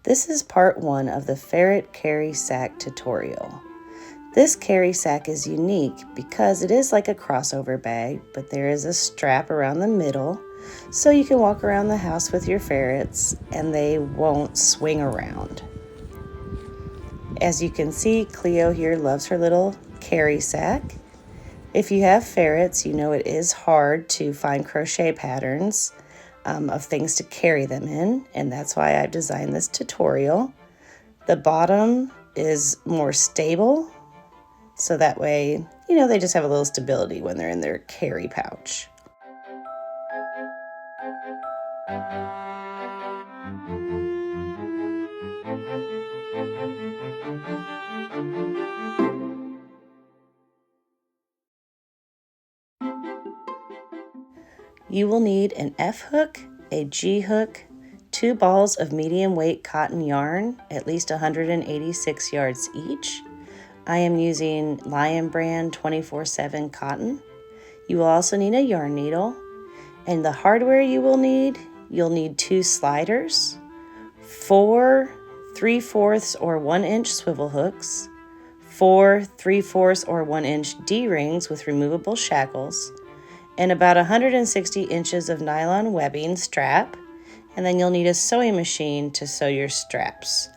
This is part 1 of the ferret carry sack tutorial. This carry sack is unique because it is like a crossover bag, but there is a strap around the middle so you can walk around the house with your ferrets and they won't swing around. As you can see, Cleo here loves her little carry sack. If you have ferrets, you know it is hard to find crochet patterns of things to carry them in, and that's why I've designed this tutorial. The bottom is more stable, so that way, they just have a little stability when they're in their carry pouch. You will need an F hook, a G hook, 2 balls of medium weight cotton yarn, at least 186 yards each. I am using Lion Brand 24/7 cotton. You will also need a yarn needle, and the hardware you'll need 2 sliders, 4 3/4 or 1-inch swivel hooks, 4 3/4 or 1-inch D-rings with removable shackles, and about 160 inches of nylon webbing strap, and then you'll need a sewing machine to sew your straps.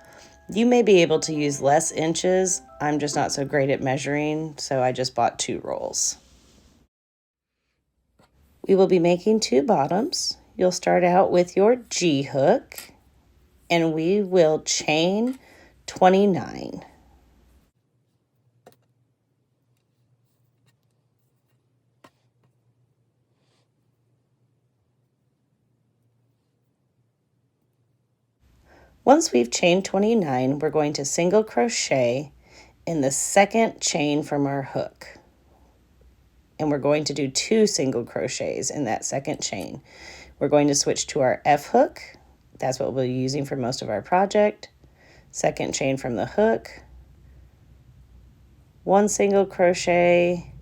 You may be able to use less inches. I'm just not so great at measuring, so I just bought 2 rolls. We will be making 2 bottoms. You'll start out with your G hook, and we will chain 29. Once we've chained 29, we're going to single crochet in the second chain from our hook. And we're going to do 2 single crochets in that second chain. We're going to switch to our F hook. That's what we'll be using for most of our project. Second chain from the hook, 1 single crochet,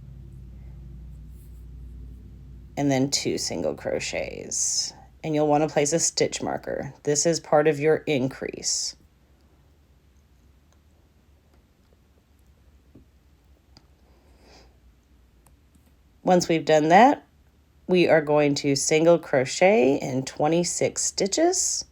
and then 2 single crochets. And you'll want to place a stitch marker. This is part of your increase. Once we've done that, we are going to single crochet in 26 stitches.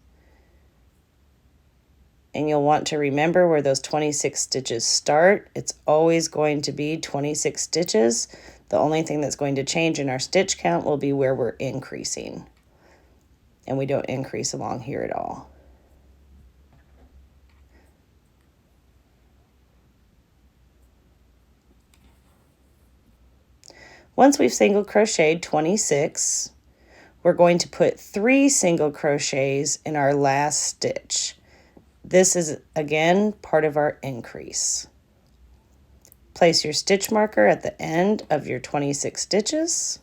And you'll want to remember where those 26 stitches start. It's always going to be 26 stitches. The only thing that's going to change in our stitch count will be where we're increasing. And we don't increase along here at all. Once we've single crocheted 26, we're going to put 3 single crochets in our last stitch. This is, again, part of our increase. Place your stitch marker at the end of your 26 stitches.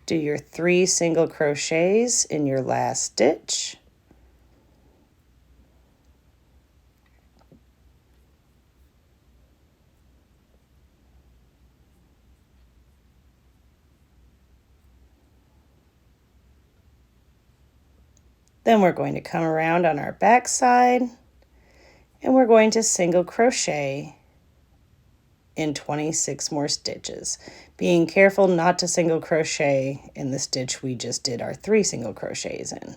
Do your 3 single crochets in your last stitch. Then we're going to come around on our back side and we're going to single crochet in 26 more stitches, being careful not to single crochet in the stitch we just did our 3 single crochets in.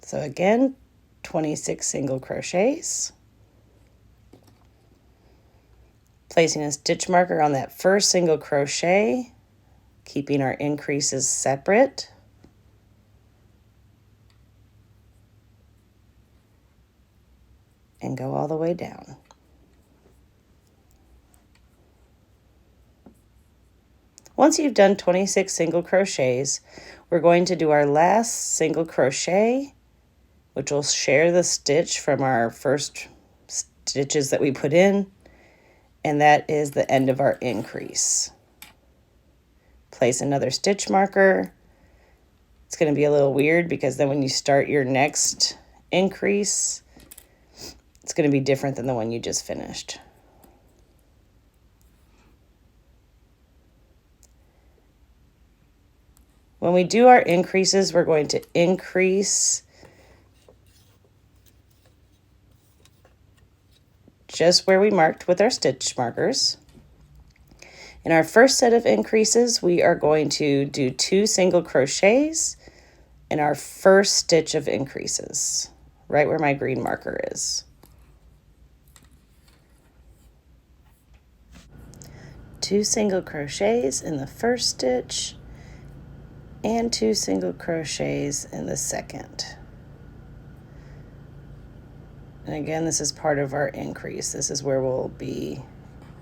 So again, 26 single crochets. Placing a stitch marker on that first single crochet, keeping our increases separate. And go all the way down. Once you've done 26 single crochets, we're going to do our last single crochet, which will share the stitch from our first stitches that we put in, and that is the end of our increase. Place another stitch marker. It's going to be a little weird because then when you start your next increase, It's going to be different than the one you just finished. When we do our increases, we're going to increase just where we marked with our stitch markers. In our first set of increases, we are going to do 2 single crochets in our first stitch of increases, right where my green marker is. 2 single crochets in the first stitch and 2 single crochets in the second. And again, this is part of our increase. This is where we'll be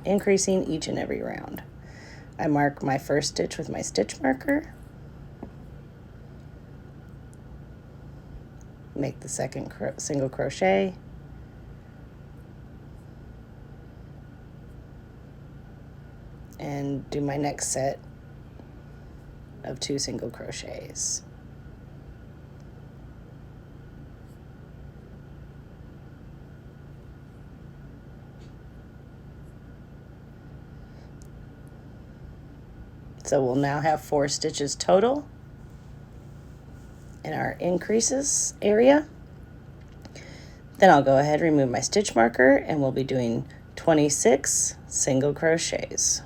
increasing each and every round. I mark my first stitch with my stitch marker, make the second single crochet, and do my next set of 2 single crochets. So we'll now have 4 stitches total in our increases area. Then I'll go ahead and remove my stitch marker and we'll be doing 26 single crochets.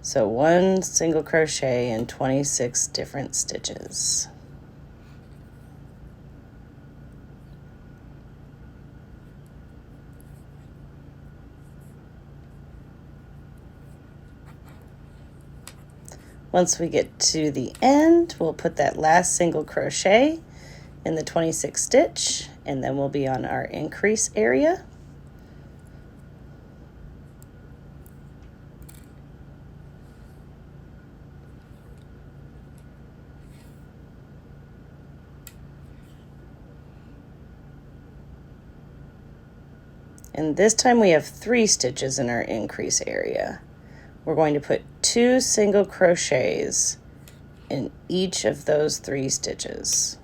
So 1 single crochet in 26 different stitches. Once we get to the end, we'll put that last single crochet in the 26th stitch, and then we'll be on our increase area. And this time we have 3 stitches in our increase area. We're going to put 2 single crochets in each of those 3 stitches.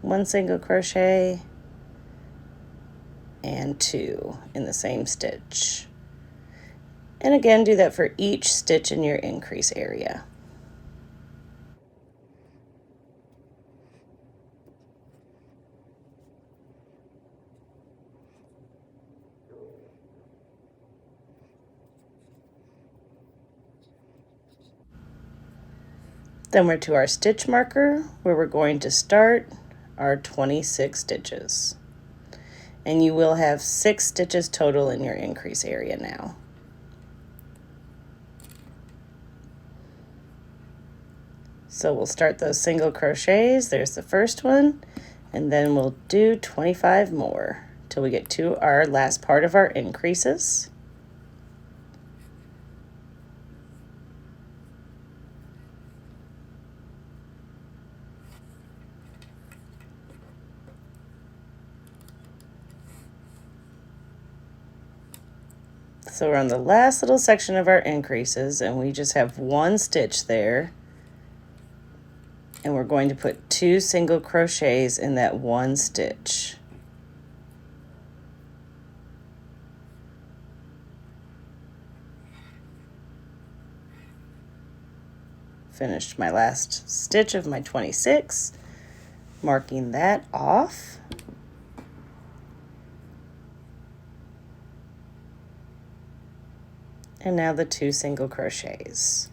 One single crochet and 2 in the same stitch. And again, do that for each stitch in your increase area. Then we're to our stitch marker where we're going to start our 26 stitches. And you will have 6 stitches total in your increase area now. So we'll start those single crochets. There's the first one, and then we'll do 25 more till we get to our last part of our increases. So we're on the last little section of our increases, and we just have 1 stitch there. And we're going to put 2 single crochets in that 1 stitch. Finished my last stitch of my 26, marking that off. And now the 2 single crochets,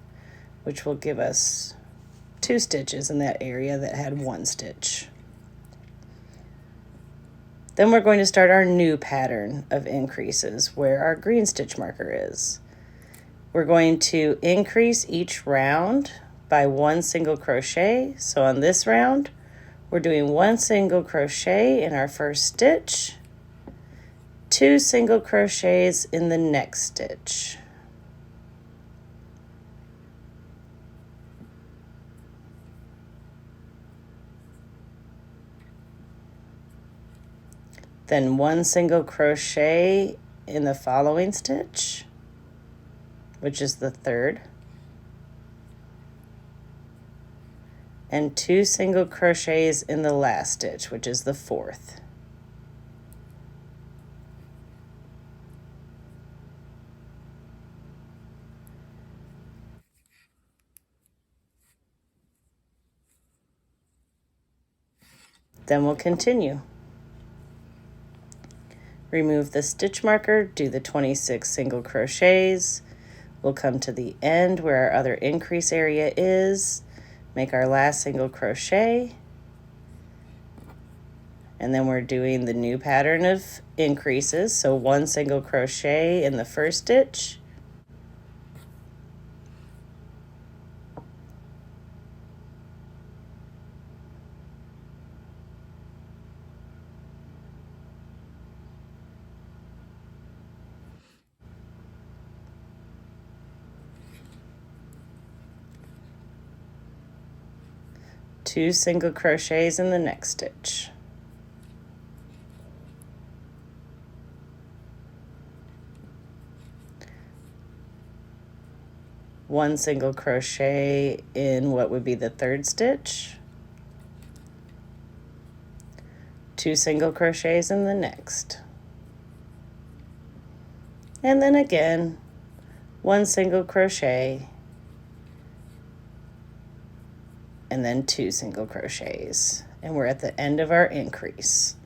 which will give us 2 stitches in that area that had 1 stitch. Then we're going to start our new pattern of increases where our green stitch marker is. We're going to increase each round by 1 single crochet. So on this round, we're doing 1 single crochet in our first stitch, 2 single crochets in the next stitch. Then 1 single crochet in the following stitch, which is the third. and 2 single crochets in the last stitch, which is the 4th. Then we'll continue. Remove the stitch marker, do the 26 single crochets. We'll come to the end where our other increase area is, make our last single crochet, and then we're doing the new pattern of increases. So 1 single crochet in the first stitch, two single crochets in the next stitch, one single crochet in what would be the third stitch, 2 single crochets in the next, and then again 1 single crochet, and then 2 single crochets, and we're at the end of our increase.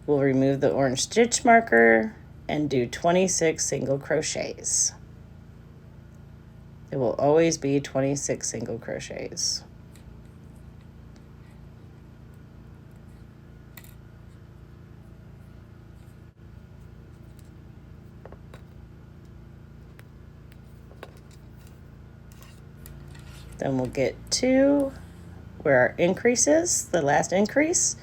We'll remove the orange stitch marker and do 26 single crochets. It will always be 26 single crochets. Then we'll get to where our increase is, the last increase.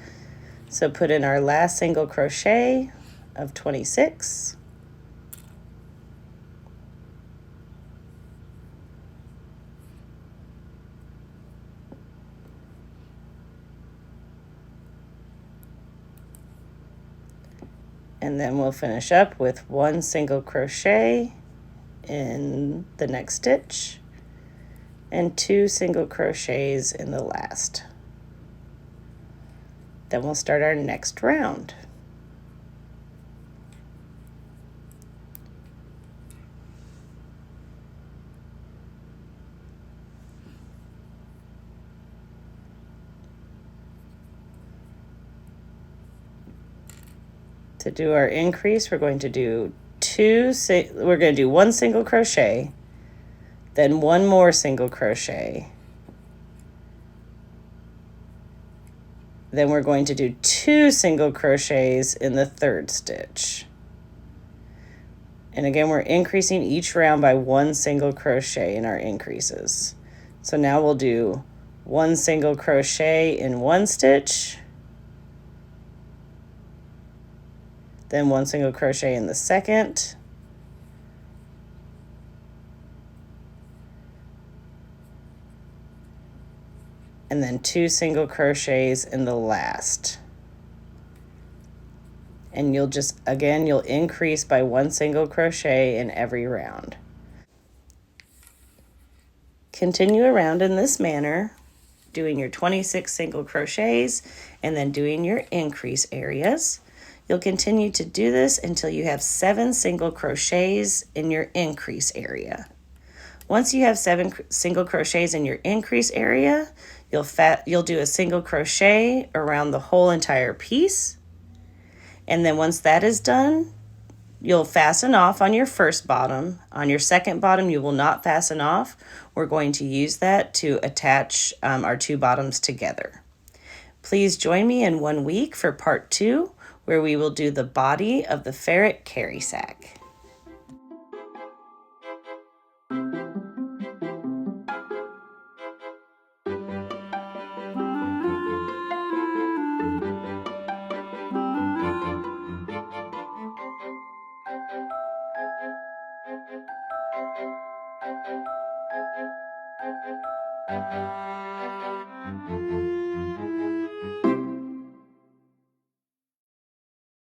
So put in our last single crochet of 26. And then we'll finish up with 1 single crochet in the next stitch and 2 single crochets in the last. Then we'll start our next round. To do our increase, we're going to do 1 single crochet, then 1 more single crochet. Then we're going to do 2 single crochets in the third stitch. And again, we're increasing each round by 1 single crochet in our increases. So now we'll do 1 single crochet in one stitch, then 1 single crochet in the second, and then 2 single crochets in the last. And you'll increase by 1 single crochet in every round. Continue around in this manner, doing your 26 single crochets and then doing your increase areas. You'll continue to do this until you have 7 single crochets in your increase area. Once you have 7 single crochets in your increase area, you'll do a single crochet around the whole entire piece. And then once that is done, you'll fasten off on your first bottom. On your second bottom, you will not fasten off. We're going to use that to attach our 2 bottoms together. Please join me in 1 week for part 2, where we will do the body of the ferret carry sack.